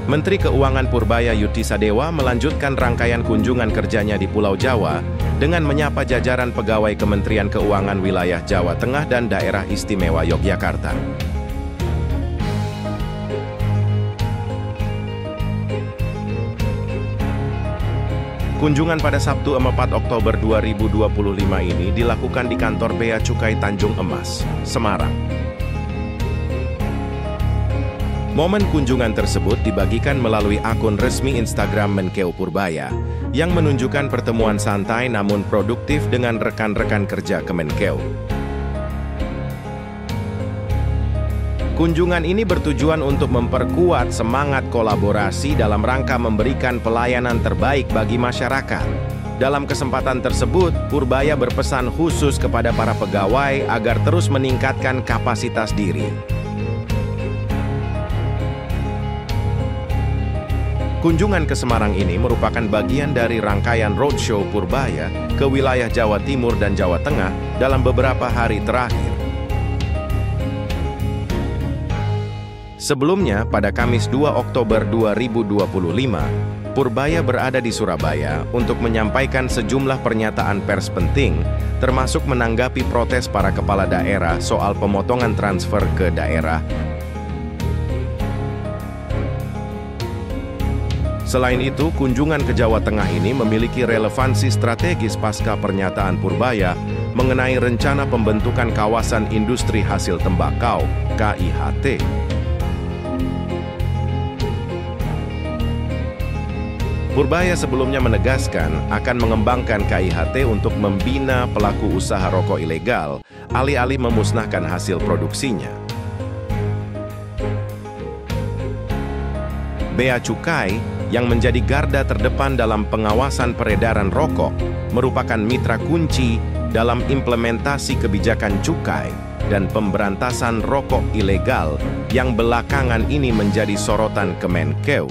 Menteri Keuangan Purbaya Yuti Sadewa melanjutkan rangkaian kunjungan kerjanya di Pulau Jawa dengan menyapa jajaran pegawai Kementerian Keuangan wilayah Jawa Tengah dan Daerah Istimewa Yogyakarta. Kunjungan pada Sabtu 4 Oktober 2025 ini dilakukan di kantor Bea Cukai Tanjung Emas, Semarang. Momen kunjungan tersebut dibagikan melalui akun resmi Instagram Menkeu Purbaya, yang menunjukkan pertemuan santai namun produktif dengan rekan-rekan kerja Kemenkeu. Kunjungan ini bertujuan untuk memperkuat semangat kolaborasi dalam rangka memberikan pelayanan terbaik bagi masyarakat. Dalam kesempatan tersebut, Purbaya berpesan khusus kepada para pegawai agar terus meningkatkan kapasitas diri. Kunjungan ke Semarang ini merupakan bagian dari rangkaian roadshow Purbaya ke wilayah Jawa Timur dan Jawa Tengah dalam beberapa hari terakhir. Sebelumnya, pada Kamis 2 Oktober 2025, Purbaya berada di Surabaya untuk menyampaikan sejumlah pernyataan pers penting, termasuk menanggapi protes para kepala daerah soal pemotongan transfer ke daerah. Selain itu, kunjungan ke Jawa Tengah ini memiliki relevansi strategis pasca pernyataan Purbaya mengenai rencana pembentukan kawasan industri hasil tembakau, KIHT. Purbaya sebelumnya menegaskan akan mengembangkan KIHT untuk membina pelaku usaha rokok ilegal, alih-alih memusnahkan hasil produksinya. Bea Cukai, yang menjadi garda terdepan dalam pengawasan peredaran rokok, merupakan mitra kunci dalam implementasi kebijakan cukai dan pemberantasan rokok ilegal yang belakangan ini menjadi sorotan Kemenkeu.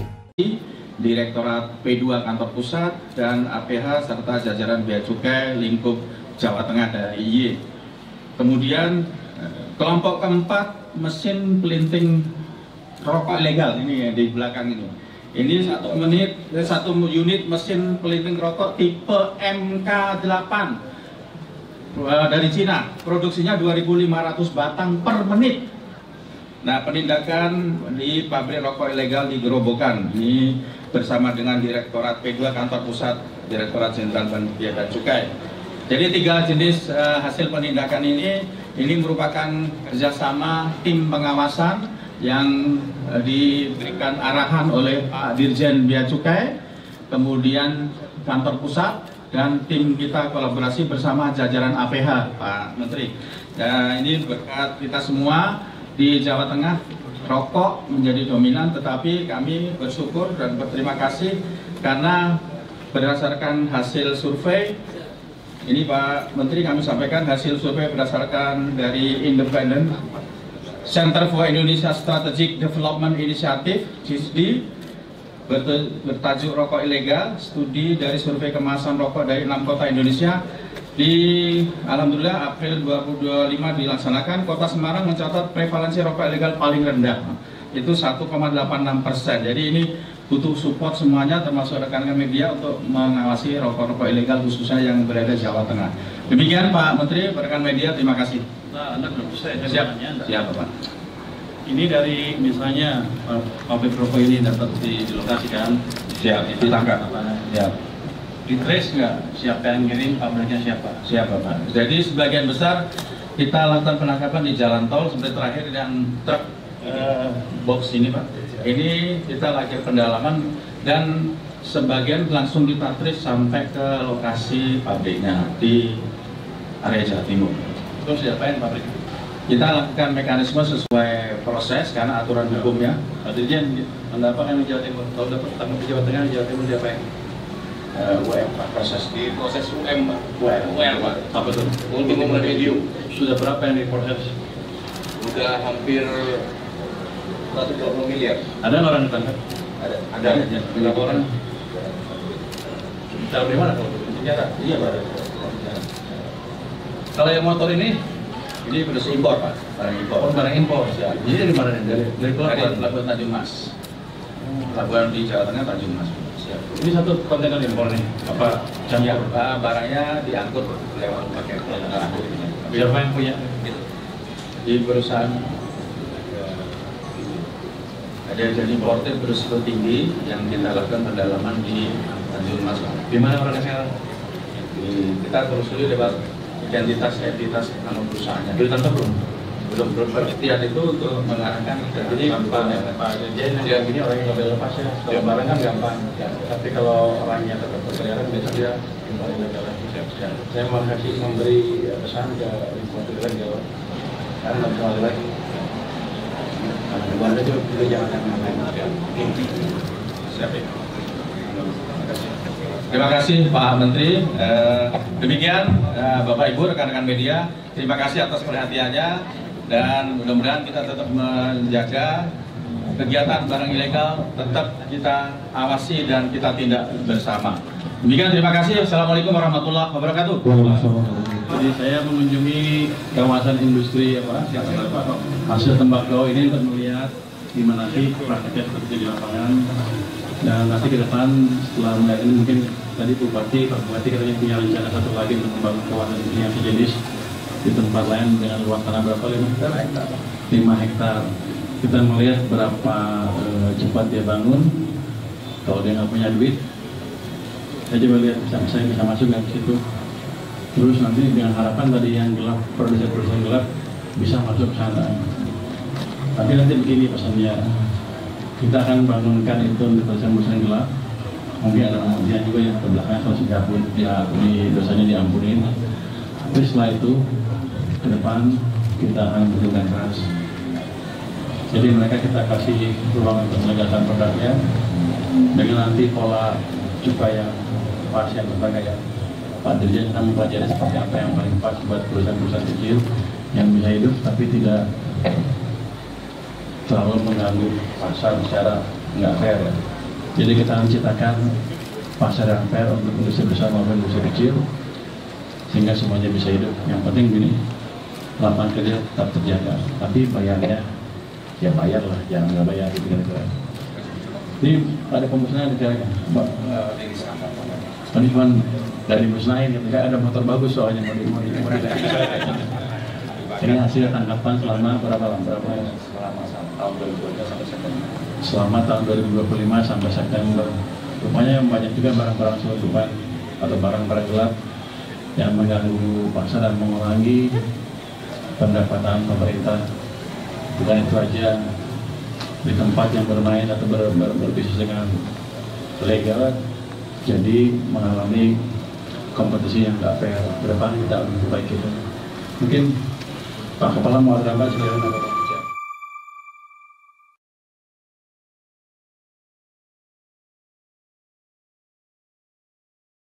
Direktorat P2 Kantor Pusat dan APH serta jajaran Bea Cukai lingkup Jawa Tengah dari IY. Kemudian kelompok keempat, mesin pelinting rokok ilegal ini yang di belakang ini. Ini satu unit mesin pelinting rokok tipe MK8 dari Cina. Produksinya 2.500 batang per menit. Nah, penindakan di pabrik rokok ilegal di Gerobokan. Ini bersama dengan Direktorat P2 Kantor Pusat, Direktorat Jenderal Bea dan Cukai. Jadi 3 jenis hasil penindakan ini merupakan kerjasama tim pengawasan yang diberikan arahan oleh Pak Dirjen Bea Cukai, kemudian kantor pusat, dan tim kita kolaborasi bersama jajaran APH, Pak Menteri. Nah, ini berkat kita semua di Jawa Tengah, rokok menjadi dominan, tetapi kami bersyukur dan berterima kasih karena berdasarkan hasil survei, ini Pak Menteri kami sampaikan hasil survei berdasarkan dari Independent Center for Indonesia Strategic Development Initiative, CISD, bertajuk Rokok Ilegal, studi dari survei kemasan rokok dari 6 kota Indonesia. Alhamdulillah April 2025 dilaksanakan, Kota Semarang mencatat prevalensi rokok ilegal paling rendah, itu 1,86%. Jadi ini butuh support semuanya, termasuk rekan-rekan media untuk mengawasi rokok-rokok ilegal khususnya yang berada di Jawa Tengah. Demikian Pak Menteri, rekan media, terima kasih. Nah, Anda belum selesai. Siap Pak. Ini dari misalnya pabrik rokok ini dapat di lokasi kan? Siap, ditangkap. Siap. Di trace nggak siapa yang ngirim, pabriknya siapa? Siapa Pak. Jadi sebagian besar kita lakukan penangkapan di jalan tol, seperti terakhir yang truk box ini Pak. Ini kita lakukan pendalaman dan sebagian langsung kita trace sampai ke lokasi pabriknya di area Jawa Timur. Terus diapain pabrik? Kita lakukan mekanisme sesuai proses karena aturan hukumnya. Pak Dirjen, Anda apa yang di Jawa Timur? Kalau dapat tanggung di Jawa Tengah, di Jawa Timur diapain? UM Pak, proses UM Pak. UM Pak. Apa tuh? Untuk memedium. Sudah berapa yang diproses? Sudah hampir 120 miliar. Ada orang ditangkap? Ada. Berapa orang? Tahu di mana kalau senjata? Iya Pak. Kalau yang motor ini beras impor Pak, barang impor. barang impor. Ya. Jadi dari mana nih? Dari Pelabuhan Tanjung Mas. pelabuhan di Jawa Tengah Tanjung Mas. Siap. Ini satu kontainer impor nih, apa Ya, campur? barangnya diangkut lewat pakai Siapa yang punya? di perusahaan ada jadi importer berisiko tinggi yang kita lakukan pendalaman di Tanjung Mas. Di mana orangnya sekarang? Kita telusuri lewat identitas nama perusahaannya. Belum tangkap belum? Belum penelitian itu untuk mengarahkan Jadi Pak Dirjen yang ini orang yang nggak boleh lepas ya. Kalau barang kan gampang. Tapi kalau orangnya tetap berkeliaran biasanya dia kembali legal. Saya mau kasih memberi pesan ke lingkungan legal. Karena nggak bisa kembali lagi. Anda juga jangan main-main. Siap. Terima kasih Pak Menteri. Demikian Bapak Ibu rekan-rekan media, terima kasih atas perhatiannya dan mudah-mudahan kita tetap menjaga kegiatan barang ilegal tetap kita awasi dan kita tindak bersama. Demikian terima kasih. Assalamualaikum warahmatullahi wabarakatuh. Jadi saya mengunjungi kawasan industri hasil tembakau ini untuk melihat gimana sih prakteknya seperti di lapangan. Dan nanti ke depan setelah melihat ini mungkin tadi Pak Bupati katanya punya rencana satu lagi untuk membangun kawasan industri yang sejenis di tempat lain dengan luas tanah berapa? 5 hektar. Kita melihat berapa cepat dia bangun. Kalau dia nggak punya duit, saya coba lihat saya bisa masuk nggak ke situ. Terus nanti dengan harapan tadi yang gelap, produsen gelap bisa masuk ke sana. Tapi nanti begini pesannya, kita akan bangunkan itu untuk produsen gelap. Mungkin ada kemudian juga yang ke belakang kalau sudah pun dosanya diampunin. Tapi setelah itu ke depan kita akan bekerja keras. Jadi mereka kita kasih ruang untuk menegakkan produknya dengan nanti pola cukai yang pas yang berbagai. Pak Dirjen akan mempelajari seperti apa yang paling pas buat perusahaan-perusahaan kecil yang bisa hidup tapi tidak terlalu mengganggu pasar secara nggak fair ya. Jadi kita menciptakan pasar yang fair untuk industri besar maupun industri kecil sehingga semuanya bisa hidup. Yang penting gini, lapangan kerja tetap terjaga, tapi bayarnya ya bayar lah, jangan nggak bayar gitu kira-kira. Jadi ada pemusnahan di jalan, Mbak. Ini cuma dari musnahin, ketika ada motor bagus soalnya mau ini hasil tangkapan selama berapa lama? Tahun 2025 sampai September. Selama tahun 2025 sampai September. Rupanya banyak juga barang-barang selundupan atau barang-barang gelap yang mengganggu pasar dan mengurangi pendapatan pemerintah. Bukan itu aja, di tempat yang bermain atau berbisnis dengan legal jadi mengalami kompetisi yang tidak fair. Ke depan kita lebih baik itu. Mungkin Pak Kepala mau ada apa?